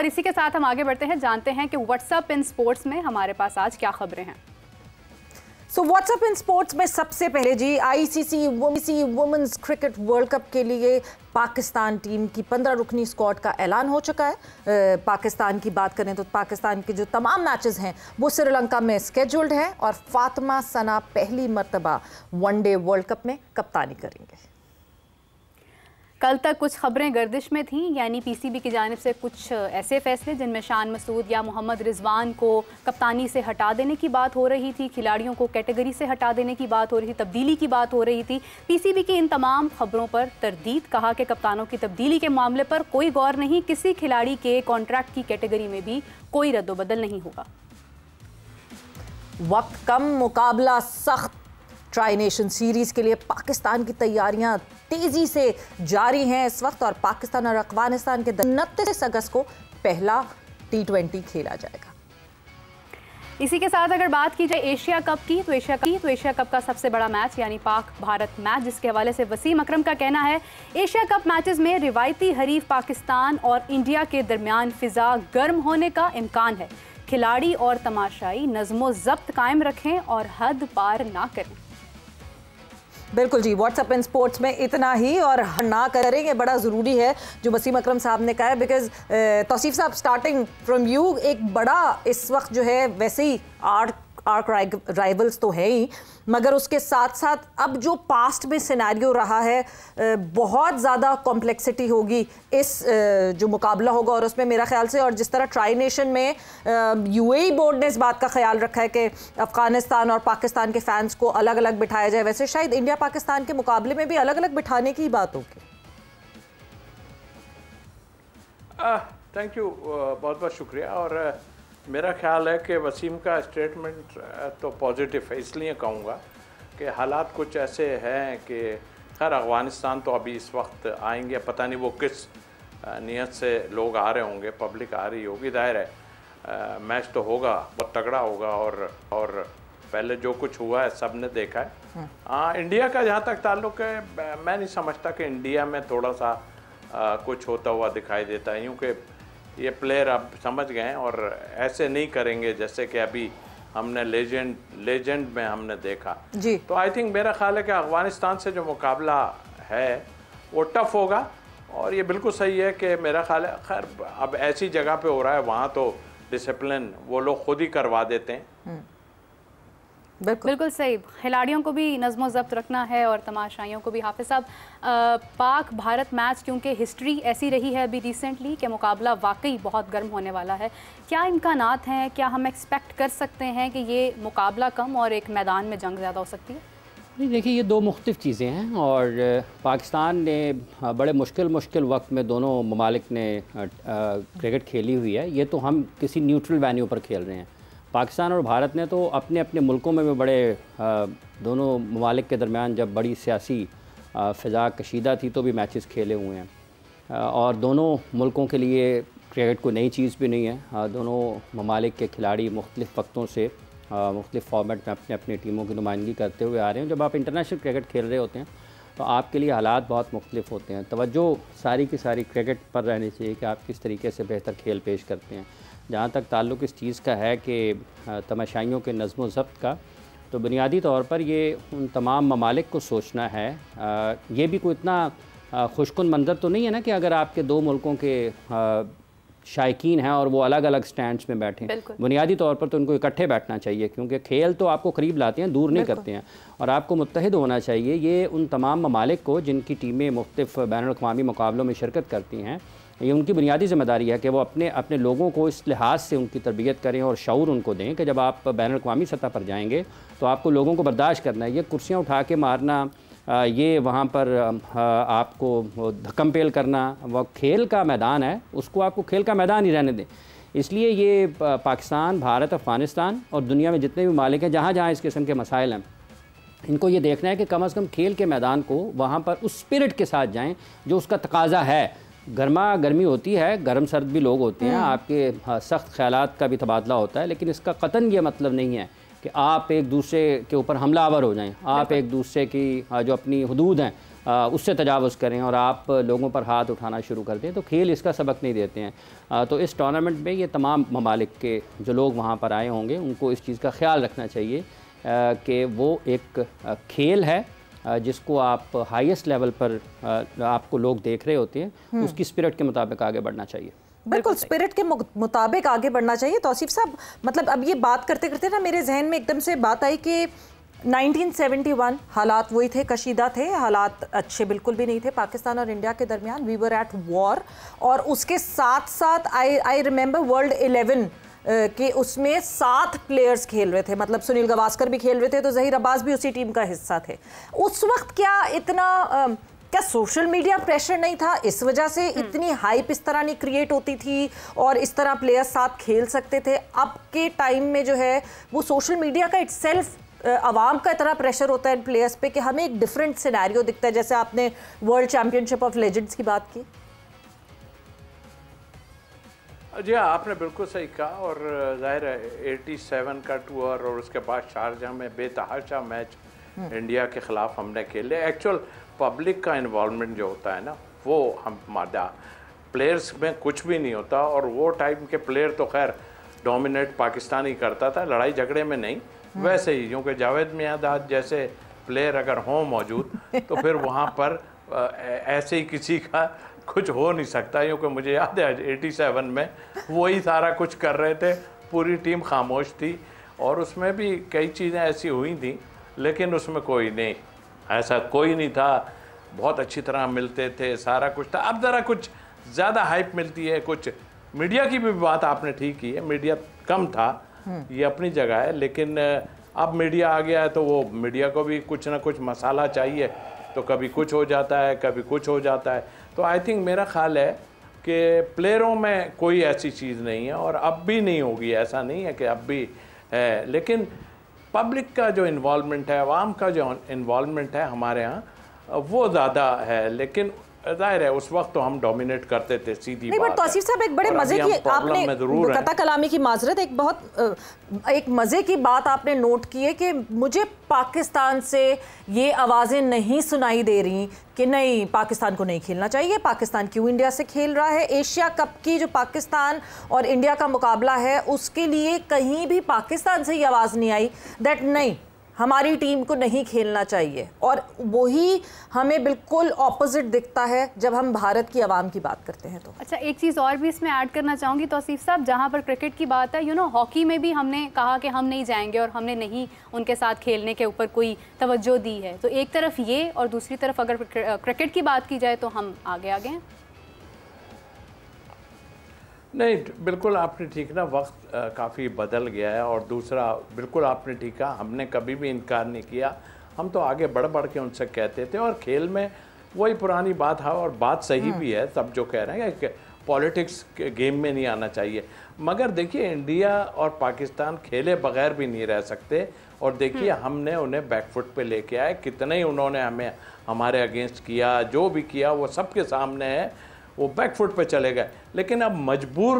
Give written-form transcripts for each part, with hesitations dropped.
इसी के साथ हम आगे बढ़ते हैं, जानते हैं कि व्हाट्सएप इन स्पोर्ट्स में हमारे पास आज क्या खबरें हैं। व्हाट्सएप इन स्पोर्ट्स में सबसे पहले जी ICC women's cricket world cup के लिए पाकिस्तान टीम की 15 रुकनी स्क्वाड का ऐलान हो चुका है। पाकिस्तान की बात करें तो पाकिस्तान के जो तमाम मैचेस हैं वो श्रीलंका में स्केड्यूल्ड हैं और फातिमा सना पहली मर्तबा वनडे वर्ल्ड कप में कप्तानी करेंगे। कल तक कुछ खबरें गर्दिश में थीं, यानी पीसीबी की जानिब से कुछ ऐसे फैसले जिनमें शान मसूद या मोहम्मद रिजवान को कप्तानी से हटा देने की बात हो रही थी, खिलाड़ियों को कैटेगरी से हटा देने की बात हो रही थी, तब्दीली की बात हो रही थी। पीसीबी की इन तमाम खबरों पर तरदीद, कहा कि कप्तानों की तब्दीली के मामले पर कोई गौर नहीं, किसी खिलाड़ी के कॉन्ट्रैक्ट की कैटेगरी में भी कोई रद्दोबदल नहीं होगा। वक्त कम, मुकाबला सख्त। ट्राई नेशन सीरीज के लिए पाकिस्तान की तैयारियां तेजी से जारी हैं इस वक्त और पाकिस्तान और अफगानिस्तान के 29 अगस्त को पहला T20 खेला जाएगा। इसी के साथ अगर बात की जाए एशिया कप की, तो एशिया कप का सबसे बड़ा मैच यानी पाक भारत मैच, जिसके हवाले से वसीम अकरम का कहना है एशिया कप मैचेस में रिवायती हरीफ पाकिस्तान और इंडिया के दरमियान फिजा गर्म होने का इम्कान है। खिलाड़ी और तमाशाई नज़्मो ज़ब्त कायम रखें और हद पार ना करें। बिल्कुल जी, व्हाट्सएप इन स्पोर्ट्स में इतना ही और ना करेंगे बड़ा ज़रूरी है जो वसीम अकरम साहब ने कहा है, बिकॉज तौसीफ साहब स्टार्टिंग फ्रॉम यू, एक बड़ा इस वक्त जो है वैसे ही आर्क राइवल्स तो है ही, मगर उसके साथ साथ अब जो पास्ट में सिनेरियो रहा है बहुत ज़्यादा कॉम्प्लेक्सिटी होगी इस जो मुकाबला होगा और उसमें मेरा ख्याल से, और जिस तरह ट्राई नेशन में यूएई बोर्ड ने इस बात का ख्याल रखा है कि अफगानिस्तान और पाकिस्तान के फैंस को अलग अलग बिठाया जाए, वैसे शायद इंडिया पाकिस्तान के मुकाबले में भी अलग अलग बिठाने की बात होगी। थैंक यू, बहुत बहुत शुक्रिया। और मेरा ख्याल है कि वसीम का स्टेटमेंट तो पॉजिटिव है, इसलिए कहूँगा कि हालात कुछ ऐसे हैं कि खैर अफ़गानिस्तान तो अभी इस वक्त आएंगे, पता नहीं वो किस नीयत से लोग आ रहे होंगे, पब्लिक आ रही होगी, जाहिर है मैच तो होगा, बहुत तगड़ा होगा और पहले जो कुछ हुआ है सब ने देखा है। हाँ, इंडिया का जहाँ तक ताल्लुक़ है, मैं नहीं समझता कि इंडिया में थोड़ा सा कुछ होता हुआ दिखाई देता है, यूँ कि ये प्लेयर अब समझ गए हैं और ऐसे नहीं करेंगे जैसे कि अभी हमने लेजेंड में हमने देखा जी। तो आई थिंक मेरा ख्याल है कि अफगानिस्तान से जो मुकाबला है वो टफ होगा और ये बिल्कुल सही है कि मेरा ख्याल है, खैर अब ऐसी जगह पे हो रहा है वहाँ तो डिसिप्लिन वो लोग खुद ही करवा देते हैं। बिल्कुल सही, खिलाड़ियों को भी नज़्मो ज़ब्त रखना है और तमाशाइयों को भी। हाफिज़ साहब, पाक भारत मैच क्योंकि हिस्ट्री ऐसी रही है अभी रिसेंटली कि मुकाबला वाकई बहुत गर्म होने वाला है, क्या इम्कानात हैं, क्या हम एक्सपेक्ट कर सकते हैं कि ये मुकाबला कम और एक मैदान में जंग ज़्यादा हो सकती है? नहीं, देखिए ये दो मुख्तलिफ चीज़ें हैं और पाकिस्तान ने बड़े मुश्किल वक्त में दोनों ममालिक ने क्रिकेट खेली हुई है। ये तो हम किसी न्यूट्रल वेन्यू पर खेल रहे हैं। पाकिस्तान और भारत ने तो अपने अपने मुल्कों में भी बड़े दोनों ममालिक के दरमियान जब बड़ी सियासी फ़िज़ा कशीदा थी तो भी मैचेस खेले हुए हैं और दोनों मुल्कों के लिए क्रिकेट कोई नई चीज़ भी नहीं है। दोनों ममालिक के खिलाड़ी मुख्तलिफ़ वक्तों से मुख्तलिफ़ फॉर्मेट में अपने अपनी टीमों की नुमाइंदगी करते हुए आ रहे हैं। जब आप इंटरनेशनल क्रिकेट खेल रहे होते हैं तो आपके लिए हालात बहुत मुख्तलिफ होते हैं। तवज्जो सारी की सारी क्रिकेट पर रहनी चाहिए कि आप किस तरीके से बेहतर खेल पेश करते हैं। जहाँ तक ताल्लुक़ इस चीज़ का है कि तमाशाइयों के नज़्मो ज़ब्त का, तो बुनियादी तौर पर ये उन तमाम ममालिक को सोचना है। ये भी कोई इतना खुशकुन मंज़र तो नहीं है ना कि अगर आपके दो मुल्कों के शायकीन हैं और वो अलग अलग स्टैंड्स में बैठें। बुनियादी तौर पर तो उनको इकट्ठे बैठना चाहिए क्योंकि खेल तो आपको करीब लाते हैं, दूर नहीं करते हैं और आपको मुत्तहिद होना चाहिए। ये उन तमाम ममालिक को जिनकी टीमें मुख्तलिफ़ बैनुल-अक़वामी मुकाबलों में शिरकत करती हैं, ये उनकी बुनियादी ज़िम्मेदारी है कि वो अपने अपने लोगों को इस लिहाज से उनकी तरबियत करें और शऊर उनको दें कि जब आप बैनुल-अक़वामी सतह पर जाएंगे तो आपको लोगों को बर्दाश्त करना है। ये कुर्सियाँ उठा के मारना, ये वहाँ पर आपको धक्कम पेल करना, वह खेल का मैदान है, उसको आपको खेल का मैदान ही रहने दें। इसलिए ये पाकिस्तान, भारत, अफ़गानिस्तान और दुनिया में जितने भी ममालिक हैं जहाँ जहाँ इस किस्म के मसाइल हैं, इनको ये देखना है कि कम से कम खेल के मैदान को वहाँ पर उस स्पिरिट के साथ जाएँ जो उसका तकाज़ा है। गर्मा गर्मी होती है, गर्म सर्द भी लोग होते हैं, आपके सख्त ख्यालात का भी तबादला होता है, लेकिन इसका कतन ये मतलब नहीं है कि आप एक दूसरे के ऊपर हमलावर हो जाएं। आप एक दूसरे की जो अपनी हदूद हैं उससे तजावुज़ करें और आप लोगों पर हाथ उठाना शुरू कर दें, तो खेल इसका सबक नहीं देते हैं। तो इस टूर्नामेंट में ये तमाम ममालिक के जो लोग वहाँ पर आए होंगे उनको इस चीज़ का ख्याल रखना चाहिए कि वो एक खेल है जिसको आप हाईएस्ट लेवल पर आपको लोग देख रहे होते हैं, उसकी स्पिरिट के मुताबिक आगे बढ़ना चाहिए। बिल्कुल स्पिरिट के मुताबिक आगे बढ़ना चाहिए। तौसीफ साहब, मतलब अब ये बात करते करते ना मेरे जहन में एकदम से बात आई कि 1971 हालात वही थे, कशीदा थे, हालात अच्छे बिल्कुल भी नहीं थे पाकिस्तान और इंडिया के दरमियान। वी वर एट वॉर, और उसके साथ साथ आई रिमेंबर वर्ल्ड 11 कि उसमें 7 प्लेयर्स खेल रहे थे, मतलब सुनील गावस्कर भी खेल रहे थे, तो जहीर अब्बास भी उसी टीम का हिस्सा थे। उस वक्त क्या इतना क्या सोशल मीडिया प्रेशर नहीं था, इस वजह से इतनी हाइप इस तरह नहीं क्रिएट होती थी और इस तरह प्लेयर्स साथ खेल सकते थे? अब के टाइम में जो है वो सोशल मीडिया का इटसेल्फ आवाम का इतना प्रेशर होता है इन प्लेयर्स पे कि हमें एक डिफरेंट सिनेरियो दिखता है, जैसे आपने वर्ल्ड चैंपियनशिप ऑफ लेजेंड्स की बात की। जी हाँ, आपने बिल्कुल सही कहा। और ज़ाहिर है 87 का टूर और उसके बाद शारजा में बेतहाशा मैच इंडिया के ख़िलाफ़ हमने खेले। एक्चुअल पब्लिक का इन्वॉल्वमेंट जो होता है ना, वो हम प्लेयर्स में कुछ भी नहीं होता। और वो टाइम के प्लेयर तो खैर डोमिनेट पाकिस्तान ही करता था, लड़ाई झगड़े में नहीं। वैसे ही क्योंकि जावेद मियांदाद जैसे प्लेयर अगर हों मौजूद तो फिर वहाँ पर ऐसे ही किसी का कुछ हो नहीं सकता। क्योंकि मुझे याद है 87 में वही सारा कुछ कर रहे थे, पूरी टीम खामोश थी और उसमें भी कई चीज़ें ऐसी हुई थी, लेकिन उसमें कोई नहीं, ऐसा कोई नहीं था। बहुत अच्छी तरह मिलते थे, सारा कुछ था। अब ज़रा कुछ ज़्यादा हाइप मिलती है। कुछ मीडिया की भी बात आपने ठीक की है, मीडिया कम था, ये अपनी जगह है, लेकिन अब मीडिया आ गया है तो वो मीडिया को भी कुछ ना कुछ मसाला चाहिए, तो कभी कुछ हो जाता है, कभी कुछ हो जाता है। तो आई थिंक मेरा ख्याल है कि प्लेयरों में कोई ऐसी चीज़ नहीं है और अब भी नहीं होगी, ऐसा नहीं है कि अब भी है। लेकिन पब्लिक का जो इन्वॉल्वमेंट है, आवाम का जो इन्वॉल्वमेंट है हमारे यहाँ, वो ज़्यादा है। लेकिन जाहिर है उस वक्त तो हम डोमिनेट करते थे, सीधी नहीं। बट तौसीफ साहब, एक बड़े मजे की आपने कता कलामी की माजरत, एक मजे की बात आपने नोट की है कि मुझे पाकिस्तान से ये आवाज़ें नहीं सुनाई दे रही कि नहीं पाकिस्तान को नहीं खेलना चाहिए, पाकिस्तान क्यों इंडिया से खेल रहा है। एशिया कप की जो पाकिस्तान और इंडिया का मुकाबला है उसके लिए कहीं भी पाकिस्तान से ये आवाज़ नहीं आई दैट नहीं हमारी टीम को नहीं खेलना चाहिए। और वही हमें बिल्कुल ऑपोजिट दिखता है जब हम भारत की आवाम की बात करते हैं। तो अच्छा, एक चीज़ और भी इसमें ऐड करना चाहूँगी तौसीफ साहब, जहाँ पर क्रिकेट की बात है, हॉकी में भी हमने कहा कि हम नहीं जाएंगे और हमने नहीं उनके साथ खेलने के ऊपर कोई तवज्जो दी है। तो एक तरफ ये और दूसरी तरफ अगर क्रिकेट की बात की जाए तो हम आगे हैं। नहीं, बिल्कुल आपने ठीक ना, वक्त काफ़ी बदल गया है। और दूसरा बिल्कुल आपने ठीक कहा, हमने कभी भी इनकार नहीं किया, हम तो आगे बढ़ बढ़ के उनसे कहते थे। और खेल में वही पुरानी बात है और बात सही भी है, सब जो कह रहे हैं कि पॉलिटिक्स के गेम में नहीं आना चाहिए। मगर देखिए इंडिया और पाकिस्तान खेले बगैर भी नहीं रह सकते। और देखिए हमने उन्हें बैकफुट पे लेके आए, कितने ही उन्होंने हमें हमारे अगेंस्ट किया, जो भी किया वो सबके सामने है, वो बैकफुट पे चले गए। लेकिन अब मजबूर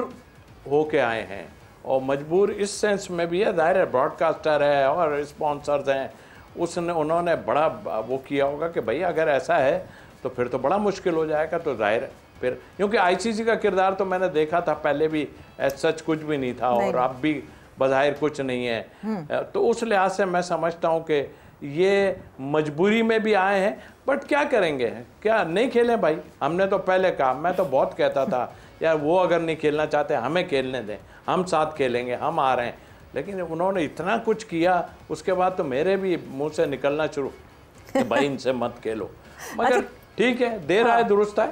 होके आए हैं, और मजबूर इस सेंस में भी है, जाहिर है ब्रॉडकास्टर है और स्पॉन्सर्स हैं, उन्होंने बड़ा वो किया होगा कि भाई अगर ऐसा है तो फिर तो बड़ा मुश्किल हो जाएगा। तो जाहिर है फिर, क्योंकि आईसीसी का किरदार तो मैंने देखा था पहले भी, सच कुछ भी नहीं था और अब भी बज़ाहिर कुछ नहीं है। तो उस लिहाज से मैं समझता हूँ कि ये मजबूरी में भी आए हैं। बट क्या करेंगे, क्या नहीं खेलें भाई? हमने तो पहले कहा, मैं तो बहुत कहता था यार वो अगर नहीं खेलना चाहते हमें खेलने दें, हम साथ खेलेंगे, हम आ रहे हैं। लेकिन उन्होंने इतना कुछ किया, उसके बाद तो मेरे भी मुंह से निकलना शुरू कि भाई इनसे मत खेलो। मगर ठीक है, देर आए दुरुस्त है।